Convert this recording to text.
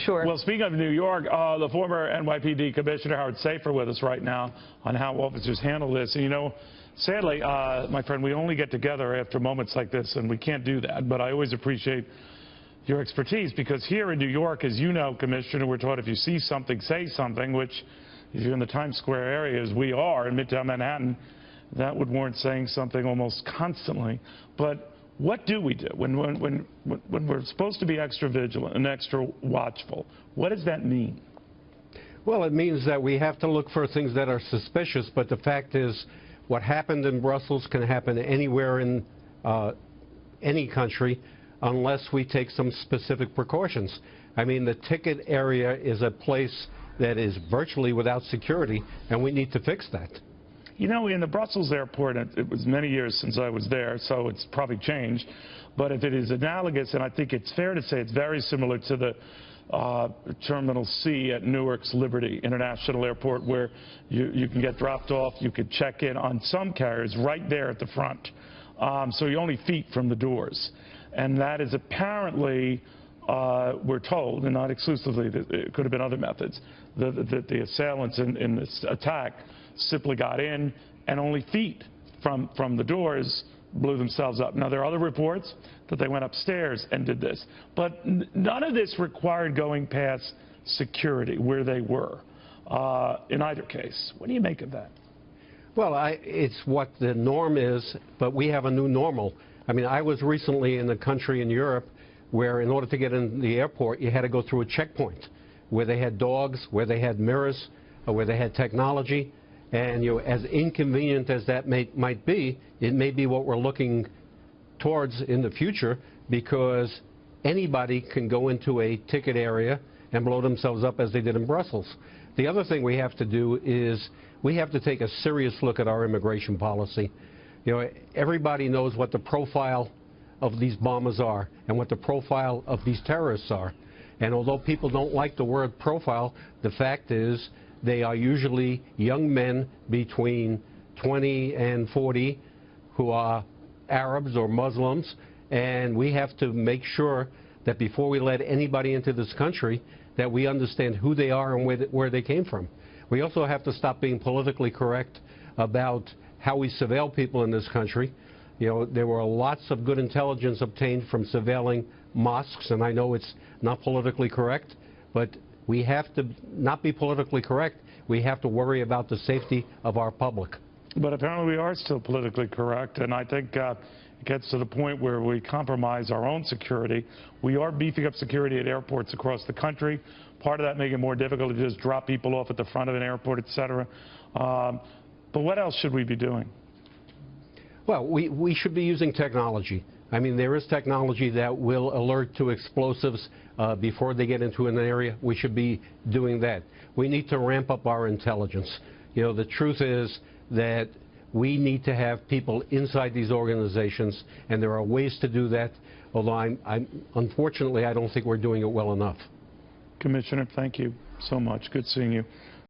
Sure. Well, speaking of New York, the former NYPD Commissioner Howard Safir with us right now on how officers handle this. And, you know, sadly, my friend, we only get together after moments like this, and we can't do that. But I always appreciate your expertise, because here in New York, as you know, Commissioner, we're taught if you see something, say something, which if you're in the Times Square area, as we are in Midtown Manhattan, that would warrant saying something almost constantly. But what do we do when we're supposed to be extra vigilant and extra watchful? What does that mean? Well, it means that we have to look for things that are suspicious, but the fact is what happened in Brussels can happen anywhere in any country unless we take some specific precautions. I mean, the ticket area is a place that is virtually without security, and we need to fix that. You know, in the Brussels airport, it was many years since I was there, so it's probably changed. But if it is analogous, and I think it's fair to say it's very similar to the Terminal C at Newark's Liberty International Airport, where you can get dropped off, you could check in on some carriers right there at the front. So you're only feet from the doors. And that is apparently, we're told, and not exclusively, it could have been other methods, that the assailants in this attack simply got in and only feet from the doors blew themselves up. Now, there are other reports that they went upstairs and did this, but none of this required going past security where they were in either case. What do you make of that? Well, it's what the norm is, but we have a new normal. I mean, I was recently in a country in Europe where in order to get in the airport, you had to go through a checkpoint where they had dogs, where they had mirrors, where they had technology. And you know, as inconvenient as that might be, it may be what we're looking towards in the future, because anybody can go into a ticket area and blow themselves up as they did in Brussels. The other thing we have to do is we have to take a serious look at our immigration policy. You know, everybody knows what the profile of these bombers are and what the profile of these terrorists are. And although people don't like the word profile, the fact is they are usually young men between 20 and 40 who are Arabs or Muslims, and we have to make sure that before we let anybody into this country that we understand who they are and where they came from. We also have to stop being politically correct about how we surveil people in this country. You know, there were lots of good intelligence obtained from surveilling mosques, and I know it's not politically correct, but we have to not be politically correct. We have to worry about the safety of our public. But apparently we are still politically correct, and I think it gets to the point where we compromise our own security. We are beefing up security at airports across the country. Part of that making it more difficult to just drop people off at the front of an airport, et cetera. But what else should we be doing? Well, we should be using technology. I mean, there is technology that will alert to explosives before they get into an area. We should be doing that. We need to ramp up our intelligence. You know, the truth is that we need to have people inside these organizations, and there are ways to do that, although unfortunately, I don't think we're doing it well enough. Commissioner, thank you so much. Good seeing you.